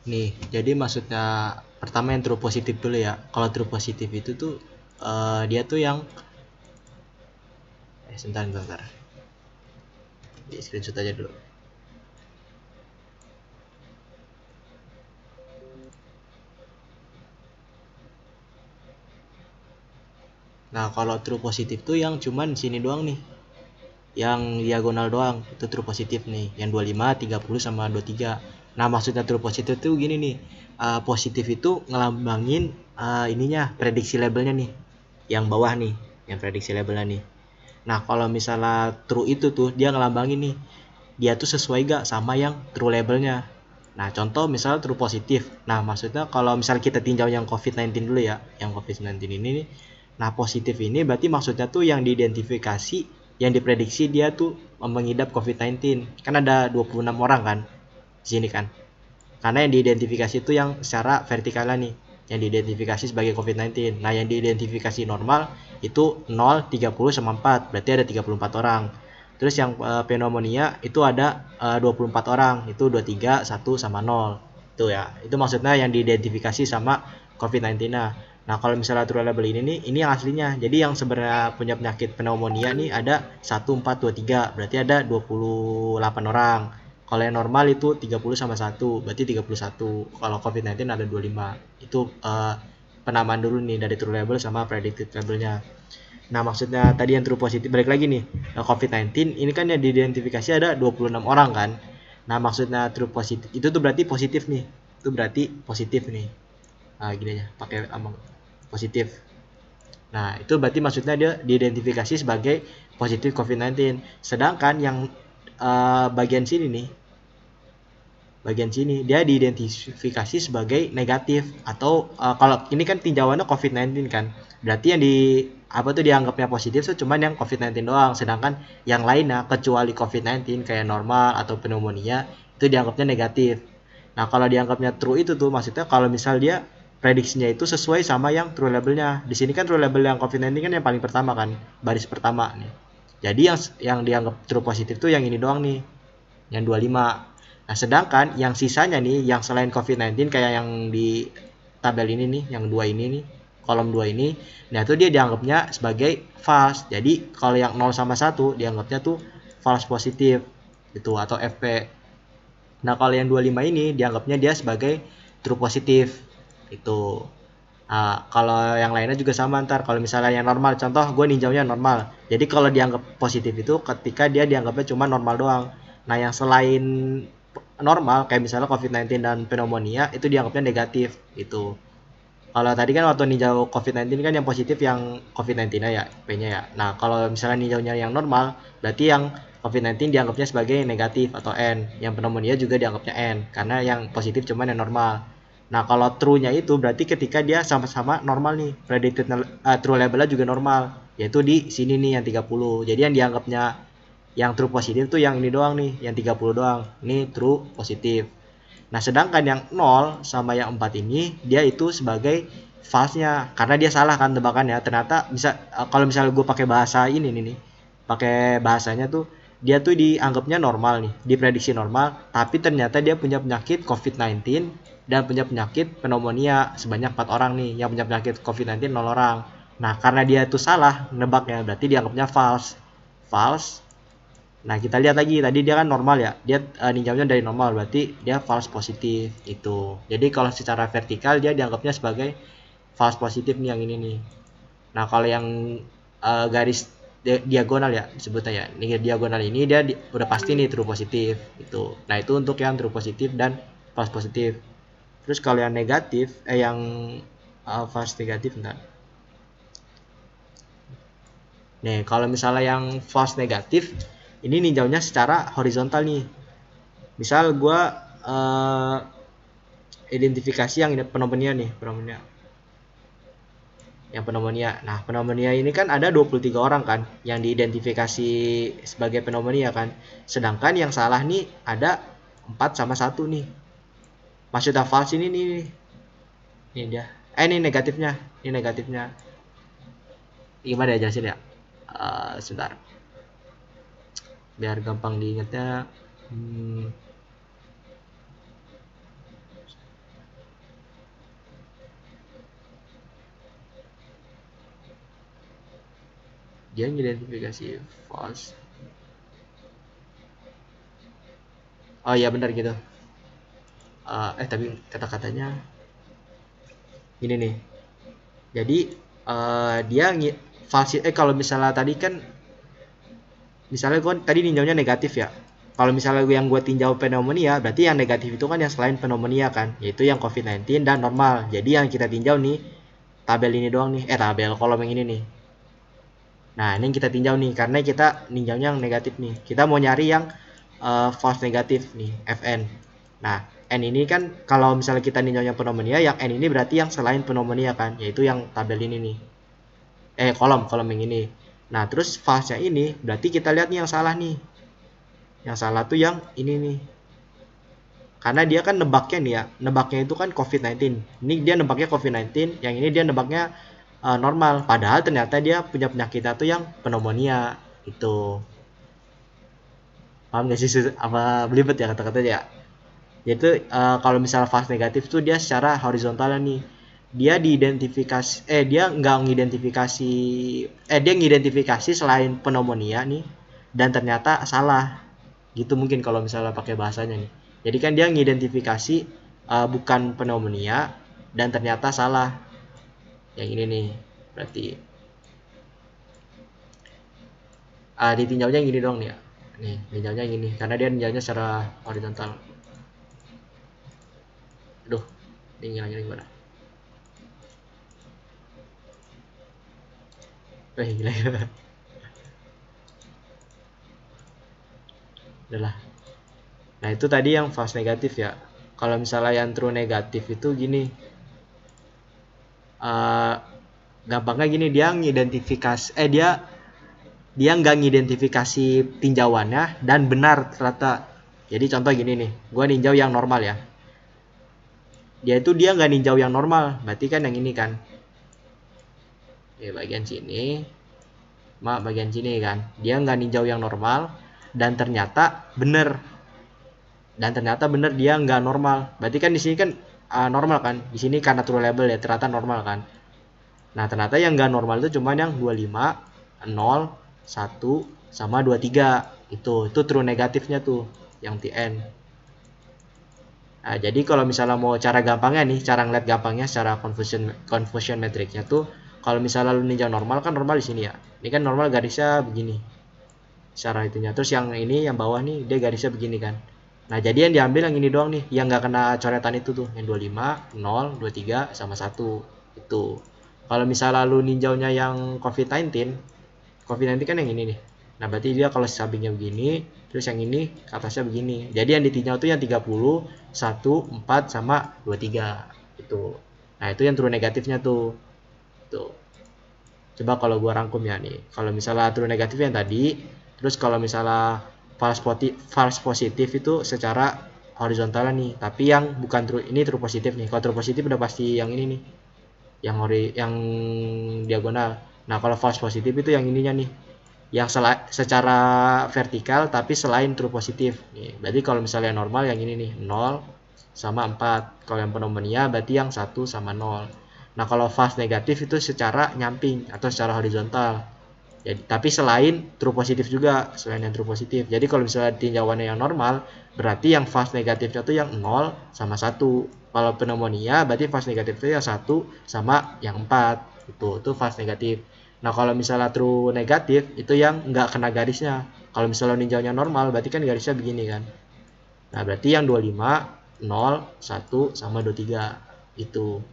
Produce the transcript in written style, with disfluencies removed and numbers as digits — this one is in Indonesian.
Nih, jadi maksudnya pertama yang true positif dulu ya. Kalau true positif itu tuh dia tuh yang sebentar. Di screenshot aja dulu. Nah, kalau true positif tuh yang cuman sini doang nih. Yang diagonal doang itu true positif nih. Yang 25, 30 sama 23. Nah, maksudnya true positif tuh gini nih. Positif itu ngelambangin ininya prediksi labelnya nih. Yang bawah nih, yang prediksi labelnya nih. Nah, kalau misalnya true itu tuh dia ngelambangin nih, dia tuh sesuai gak sama yang true labelnya. Nah, contoh misalnya true positif. Nah, maksudnya kalau misalnya kita tinjau yang COVID-19 dulu ya, yang COVID-19 ini nih. Nah, positif ini berarti maksudnya tuh yang diidentifikasi, yang diprediksi dia tuh mengidap COVID-19. Kan ada 26 orang kan di sini kan. Karena yang diidentifikasi itu yang secara vertikalnya nih, yang diidentifikasi sebagai COVID-19. Nah, yang diidentifikasi normal itu 0, 30 sama 4, berarti ada 34 orang. Terus yang pneumonia itu ada 24 orang, itu 23, 1 sama 0. Itu ya. Itu maksudnya yang diidentifikasi sama COVID-19. Nah, kalau misalnya true label ini nih, ini yang aslinya. Jadi yang sebenarnya punya penyakit pneumonia nih ada 1, 4, 2, 3. Berarti ada 28 orang. Kalau yang normal itu 30 sama 1, berarti 31. Kalau COVID-19 ada 25. Itu penamaan dulu nih dari true label sama predicted labelnya. Nah, maksudnya tadi yang true positif, balik lagi nih. COVID-19 ini kan yang diidentifikasi ada 26 orang kan. Nah, maksudnya true positif itu tuh berarti positif nih. Itu berarti positif nih. Nah, gini aja, pakai ambang positif. Nah, itu berarti maksudnya dia diidentifikasi sebagai positif COVID-19. Sedangkan yang bagian sini nih, bagian sini dia diidentifikasi sebagai negatif atau kalau ini kan tinjauannya COVID-19 kan, berarti yang di apa tuh dianggapnya positif tuh cuman yang COVID-19 doang, sedangkan yang lainnya kecuali COVID-19 kayak normal atau pneumonia itu dianggapnya negatif. Nah, kalau dianggapnya true itu tuh maksudnya kalau misal dia prediksinya itu sesuai sama yang true labelnya. Di sini kan true label yang COVID-19 kan yang paling pertama kan, baris pertama nih. Jadi yang dianggap true positif tuh yang ini doang nih, yang 25. Nah, sedangkan yang sisanya nih, yang selain COVID-19 kayak yang di tabel ini nih, yang dua ini nih, kolom 2 ini, nah itu dia dianggapnya sebagai false. Jadi kalau yang 0 sama 1 dianggapnya tuh false positif gitu atau FP. Nah, kalau yang 25 ini dianggapnya dia sebagai true positif itu. Nah, kalau yang lainnya juga sama ntar. Kalau misalnya yang normal, contoh gue ninjaunya normal. Jadi kalau dianggap positif itu ketika dia dianggapnya cuma normal doang. Nah, yang selain normal kayak misalnya COVID-19 dan pneumonia itu dianggapnya negatif gitu. Kalau tadi kan waktu ninjau COVID-19 kan yang positif yang COVID-19 ya, P-nya ya. Nah, kalau misalnya ninjaunya yang normal, berarti yang COVID-19 dianggapnya sebagai negatif atau N. Yang pneumonia juga dianggapnya N, karena yang positif cuma yang normal. Nah, kalau true-nya itu berarti ketika dia sama-sama normal nih, predicted true labelnya juga normal, yaitu di sini nih yang 30. Jadi yang dianggapnya yang true positif tuh yang ini doang nih, yang 30 doang. Ini true positif. Nah, sedangkan yang 0 sama yang 4 ini dia itu sebagai false-nya karena dia salah kan tebakannya. Ternyata bisa kalau misalnya gue pakai bahasa ini nih, pakai bahasanya tuh dia tuh dianggapnya normal nih, diprediksi normal, tapi ternyata dia punya penyakit COVID-19 dan punya penyakit pneumonia sebanyak 4 orang nih, yang punya penyakit COVID-19 0 orang. Nah, karena dia itu salah nebaknya, berarti dianggapnya false. False. Nah, kita lihat lagi tadi dia kan normal ya. Dia ninjaunya dari normal, berarti dia false positif itu. Jadi kalau secara vertikal dia dianggapnya sebagai false positif nih yang ini nih. Nah, kalau yang garis diagonal ya sebutnya ya. Ini diagonal ini dia udah pasti nih true positif itu. Nah, itu untuk yang true positif dan false positif. Terus kalau yang negatif yang false negatif enggak. Nih, kalau misalnya yang false negatif ini ninjaunya secara horizontal nih. Misal gue uh, identifikasi yang pneumonia nih, pneumonia. Yang pneumonia. Nah, pneumonia ini kan ada 23 orang kan yang diidentifikasi sebagai pneumonia kan. Sedangkan yang salah nih ada 4 sama 1 nih. Maksudnya false ini nih. Ini dia. Ini negatifnya. Ini negatifnya. Gimana ya jelasin ya? Sebentar. Biar gampang diingatnya. Dia ngidentifikasi false. Oh iya benar gitu. Tapi kata-katanya ini nih. Jadi dia false. Kalau misalnya tadi kan, misalnya gue tadi ninjaunya negatif ya. Kalau misalnya yang gue tinjau pneumonia, berarti yang negatif itu kan yang selain pneumonia kan, yaitu yang COVID-19 dan normal. Jadi yang kita tinjau nih tabel ini doang nih, tabel kolom yang ini nih. Nah ini yang kita tinjau nih, karena kita ninjaunya yang negatif nih. Kita mau nyari yang false negatif nih, FN. Nah N ini kan kalau misalnya kita ninjaunya pneumonia, yang N ini berarti yang selain pneumonia kan, yaitu yang tabel ini nih. Kolom yang ini. Nah terus false-nya ini berarti kita lihat nih yang salah nih. Yang salah tuh yang ini nih. Karena dia kan nebaknya nih ya, nebaknya itu kan COVID-19. Ini dia nebaknya COVID-19, yang ini dia nebaknya normal. Padahal ternyata dia punya penyakitnya tuh yang pneumonia itu. Paham gak sih apa belibet ya kata-katanya ya? Yaitu kalau misalnya false negatif tuh dia secara horizontal nih. Dia diidentifikasi dia nggak ngidentifikasi dia ngidentifikasi selain pneumonia nih, dan ternyata salah. Gitu mungkin kalau misalnya pakai bahasanya nih. Jadi kan dia ngidentifikasi bukan pneumonia dan ternyata salah. Yang ini nih berarti ditinjaunya yang gini dong nih ya. Nih tinjaunya yang gini karena dia tinjaunya secara horizontal. Aduh, ini ngilangnya gimana? Gila. Udah lah. Nah itu tadi yang false negatif ya. Kalau misalnya yang true negatif itu gini, gampangnya gini, dia ngidentifikasi dia nggak ngidentifikasi tinjauannya dan benar ternyata. Jadi contoh gini nih, gue ninjau yang normal ya. Dia nggak ninjau yang normal, berarti kan yang ini kan. Bagian sini, bagian sini kan. Dia nggak ninjau yang normal dan ternyata bener. Dia nggak normal. Berarti kan di sini kan normal kan. Di sini karena true label ya, ternyata normal kan. Nah ternyata yang nggak normal itu cuma yang 25, 0, 1, sama 23. Itu true negatifnya tuh, yang TN. Nah jadi kalau misalnya mau cara gampangnya nih, cara ngeliat gampangnya secara confusion metricnya tuh, kalau misalnya lu ninjau normal kan normal di sini ya. Ini kan normal garisnya begini. Secara itunya. Terus yang ini yang bawah nih dia garisnya begini kan. Nah jadi yang diambil yang ini doang nih, yang nggak kena coretan itu tuh, yang 25, 0, 23, sama 1. Itu. Kalau misalnya lu ninjaunya yang COVID-19 kan yang ini nih. Nah berarti dia kalau sampingnya begini, terus yang ini ke atasnya begini. Jadi yang ditinjau tuh yang 30, 1, 4, sama 23. Itu. Nah itu yang true negatifnya tuh. Tuh. Coba kalau gua rangkum ya nih. Kalau misalnya true negatif yang tadi, terus kalau misalnya false positif itu secara horizontal nih, tapi yang bukan true, ini true positif nih. Kalau true positif udah pasti yang ini nih, yang diagonal. Nah kalau false positif itu yang ininya nih, yang secara vertikal tapi selain true positif nih. Berarti kalau misalnya normal yang ini nih, 0 sama 4. Kalau yang pneumonia berarti yang 1 sama 0. Nah kalau false negatif itu secara nyamping atau secara horizontal. Jadi, tapi selain true positif juga, selain yang true positif. Jadi kalau misalnya tinjauannya yang normal, berarti yang false negatifnya tuh yang 0 sama 1. Kalau pneumonia berarti false negatif itu yang 1 sama yang 4. Itu false negatif. Nah kalau misalnya true negatif itu yang nggak kena garisnya. Kalau misalnya ninjaunya normal berarti kan garisnya begini kan. Nah berarti yang 25, 0, 1, sama 23. Itu.